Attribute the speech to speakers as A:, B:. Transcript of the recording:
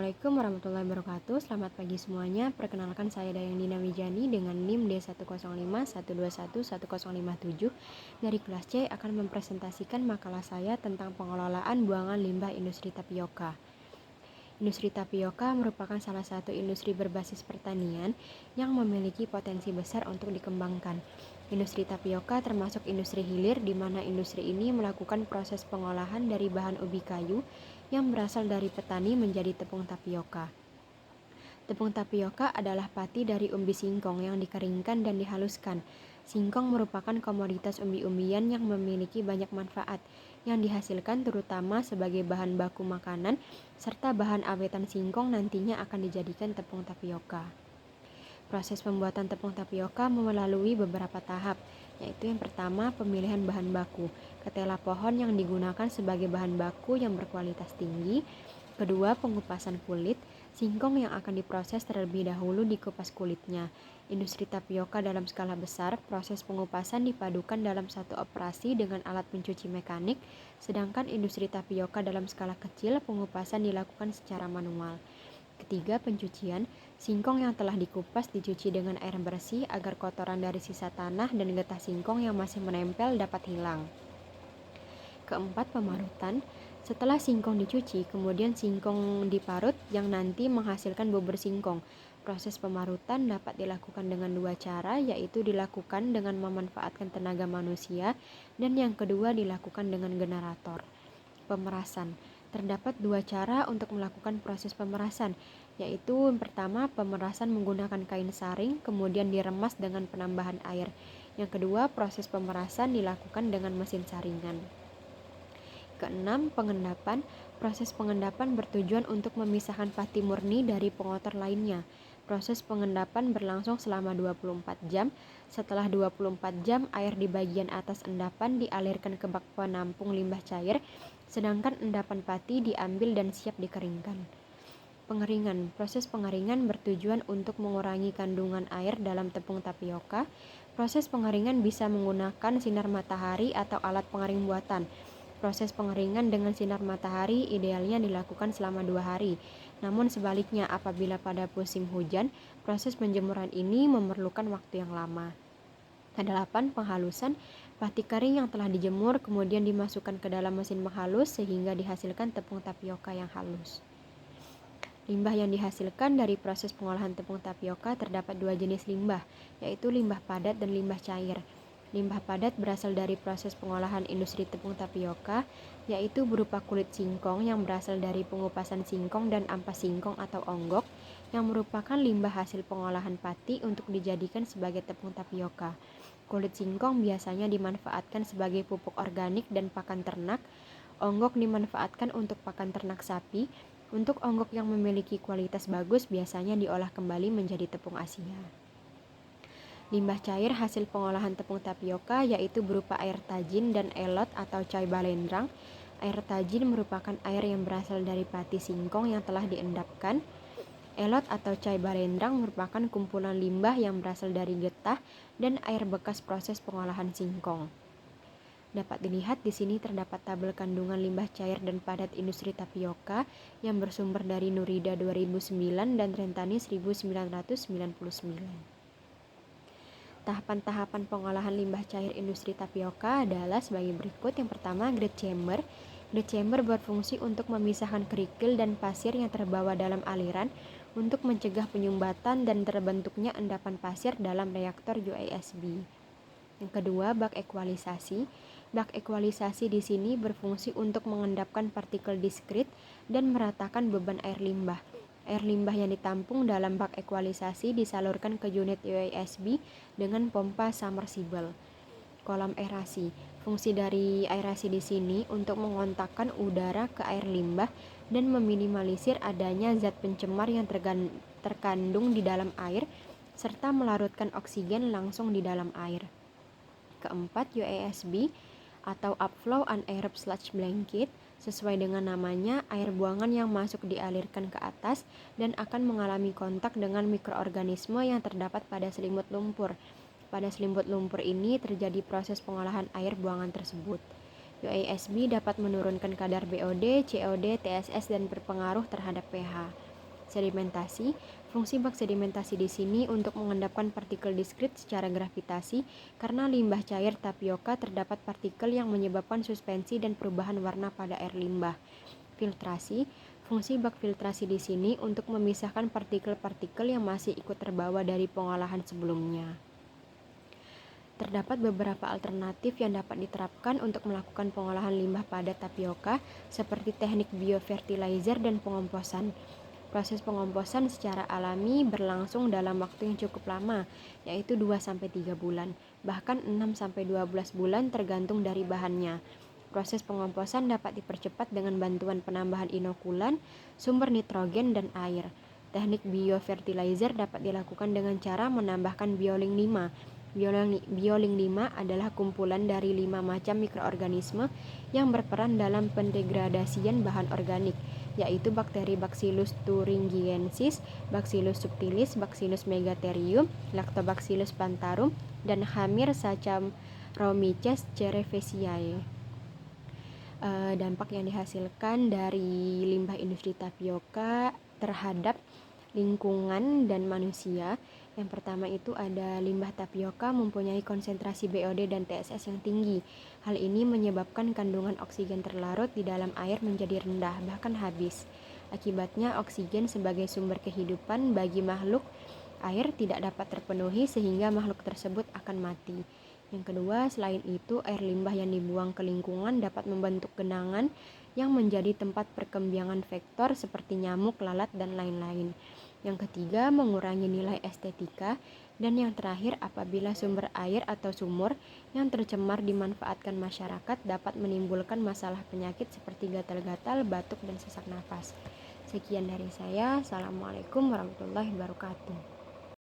A: Assalamualaikum warahmatullahi wabarakatuh. Selamat pagi semuanya. Perkenalkan saya Dayang Dina Wijani dengan NIM D10512110557 dari kelas C akan mempresentasikan makalah saya tentang pengelolaan buangan limbah industri tapioka. Industri tapioka merupakan salah satu industri berbasis pertanian yang memiliki potensi besar untuk dikembangkan. Industri tapioka termasuk industri hilir di mana industri ini melakukan proses pengolahan dari bahan ubi kayu yang berasal dari petani menjadi tepung tapioka. Tepung tapioka adalah pati dari umbi singkong yang dikeringkan dan dihaluskan. Singkong merupakan komoditas umbi-umbian yang memiliki banyak manfaat yang dihasilkan terutama sebagai bahan baku makanan serta bahan awetan singkong nantinya akan dijadikan tepung tapioka. Proses pembuatan tepung tapioka melalui beberapa tahap, yaitu yang pertama pemilihan bahan baku, ketela pohon yang digunakan sebagai bahan baku yang berkualitas tinggi. Kedua, pengupasan kulit, singkong yang akan diproses terlebih dahulu dikupas kulitnya. Industri tapioka dalam skala besar, proses pengupasan dipadukan dalam satu operasi dengan alat pencuci mekanik, sedangkan industri tapioka dalam skala kecil, pengupasan dilakukan secara manual. Ketiga, pencucian. Singkong yang telah dikupas dicuci dengan air bersih agar kotoran dari sisa tanah dan getah singkong yang masih menempel dapat hilang. Keempat, pemarutan. Setelah singkong dicuci, kemudian singkong diparut yang nanti menghasilkan bubur singkong. Proses pemarutan dapat dilakukan dengan dua cara, yaitu dilakukan dengan memanfaatkan tenaga manusia dan yang kedua dilakukan dengan generator. Pemerasan. Terdapat dua cara untuk melakukan proses pemerasan, yaitu yang pertama pemerasan menggunakan kain saring, kemudian diremas dengan penambahan air. Yang kedua, proses pemerasan dilakukan dengan mesin saringan. Keenam, pengendapan. Proses pengendapan bertujuan untuk memisahkan pati murni dari pengotor lainnya. Proses pengendapan berlangsung selama 24 jam. Setelah 24 jam, air di bagian atas endapan dialirkan ke bak penampung limbah cair, sedangkan endapan pati diambil dan siap dikeringkan. Pengeringan. Proses pengeringan bertujuan untuk mengurangi kandungan air dalam tepung tapioka. Proses pengeringan bisa menggunakan sinar matahari atau alat pengering buatan. Proses pengeringan dengan sinar matahari idealnya dilakukan selama 2 hari. Namun sebaliknya, apabila pada musim hujan, proses penjemuran ini memerlukan waktu yang lama. Kedelapan, penghalusan. Pati kering yang telah dijemur kemudian dimasukkan ke dalam mesin penghalus sehingga dihasilkan tepung tapioka yang halus. Limbah yang dihasilkan dari proses pengolahan tepung tapioka terdapat dua jenis limbah, yaitu limbah padat dan limbah cair. Limbah padat berasal dari proses pengolahan industri tepung tapioka, yaitu berupa kulit singkong yang berasal dari pengupasan singkong dan ampas singkong atau onggok, yang merupakan limbah hasil pengolahan pati untuk dijadikan sebagai tepung tapioka. Kulit singkong biasanya dimanfaatkan sebagai pupuk organik dan pakan ternak. Onggok dimanfaatkan untuk pakan ternak sapi. Untuk onggok yang memiliki kualitas bagus biasanya diolah kembali menjadi tepung Asia. Limbah cair hasil pengolahan tepung tapioka yaitu berupa air tajin dan elot atau cai balendrang. Air tajin merupakan air yang berasal dari pati singkong yang telah diendapkan. Elot atau cai balendrang merupakan kumpulan limbah yang berasal dari getah dan air bekas proses pengolahan singkong. Dapat dilihat di sini terdapat tabel kandungan limbah cair dan padat industri tapioka yang bersumber dari Nurida 2009 dan Rentani 1999. Tahapan-tahapan pengolahan limbah cair industri tapioka adalah sebagai berikut. Yang pertama, grade chamber. Grade chamber berfungsi untuk memisahkan kerikil dan pasir yang terbawa dalam aliran untuk mencegah penyumbatan dan terbentuknya endapan pasir dalam reaktor USB. Yang kedua, bak ekualisasi. Bak ekualisasi di sini berfungsi untuk mengendapkan partikel diskrit dan meratakan beban air limbah. Air limbah yang ditampung dalam bak ekualisasi disalurkan ke unit USB dengan pompa submersible. Kolam aerasi. Fungsi dari aerasi di sini untuk mengontakkan udara ke air limbah dan meminimalisir adanya zat pencemar yang terkandung di dalam air serta melarutkan oksigen langsung di dalam air. Keempat, UASB atau Upflow Anaerob Sludge Blanket. Sesuai dengan namanya, air buangan yang masuk dialirkan ke atas dan akan mengalami kontak dengan mikroorganisme yang terdapat pada selimut lumpur. Pada selimut lumpur ini terjadi proses pengolahan air buangan tersebut. UASB dapat menurunkan kadar BOD, COD, TSS dan berpengaruh terhadap pH. Sedimentasi. Fungsi bak sedimentasi di sini untuk mengendapkan partikel diskrit secara gravitasi karena limbah cair tapioka terdapat partikel yang menyebabkan suspensi dan perubahan warna pada air limbah. Filtrasi. Fungsi bak filtrasi di sini untuk memisahkan partikel-partikel yang masih ikut terbawa dari pengolahan sebelumnya. Terdapat beberapa alternatif yang dapat diterapkan untuk melakukan pengolahan limbah padat tapioka, seperti teknik biofertilizer dan pengomposan. Proses pengomposan secara alami berlangsung dalam waktu yang cukup lama, yaitu 2-3 bulan, bahkan 6-12 bulan tergantung dari bahannya. Proses pengomposan dapat dipercepat dengan bantuan penambahan inokulan, sumber nitrogen, dan air. Teknik biofertilizer dapat dilakukan dengan cara menambahkan bioling 5. Bioling 5 adalah kumpulan dari 5 macam mikroorganisme yang berperan dalam pendegradasian bahan organik, yaitu bakteri Bacillus thuringiensis, Bacillus subtilis, Bacillus megatherium, Lactobacillus plantarum, dan Hamir Saccharomyces cerevisiae. Dampak yang dihasilkan dari limbah industri tapioka terhadap lingkungan dan manusia. Yang pertama itu ada limbah tapioka mempunyai konsentrasi BOD dan TSS yang tinggi. Hal ini menyebabkan kandungan oksigen terlarut di dalam air menjadi rendah, bahkan habis. Akibatnya oksigen sebagai sumber kehidupan bagi makhluk air tidak dapat terpenuhi sehingga makhluk tersebut akan mati. Yang kedua, selain itu, air limbah yang dibuang ke lingkungan dapat membentuk genangan yang menjadi tempat perkembangan vektor seperti nyamuk, lalat, dan lain-lain. Yang ketiga, mengurangi nilai estetika. Dan yang terakhir, apabila sumber air atau sumur yang tercemar dimanfaatkan masyarakat dapat menimbulkan masalah penyakit seperti gatal-gatal, batuk, dan sesak nafas. Sekian dari saya. Assalamualaikum warahmatullahi wabarakatuh.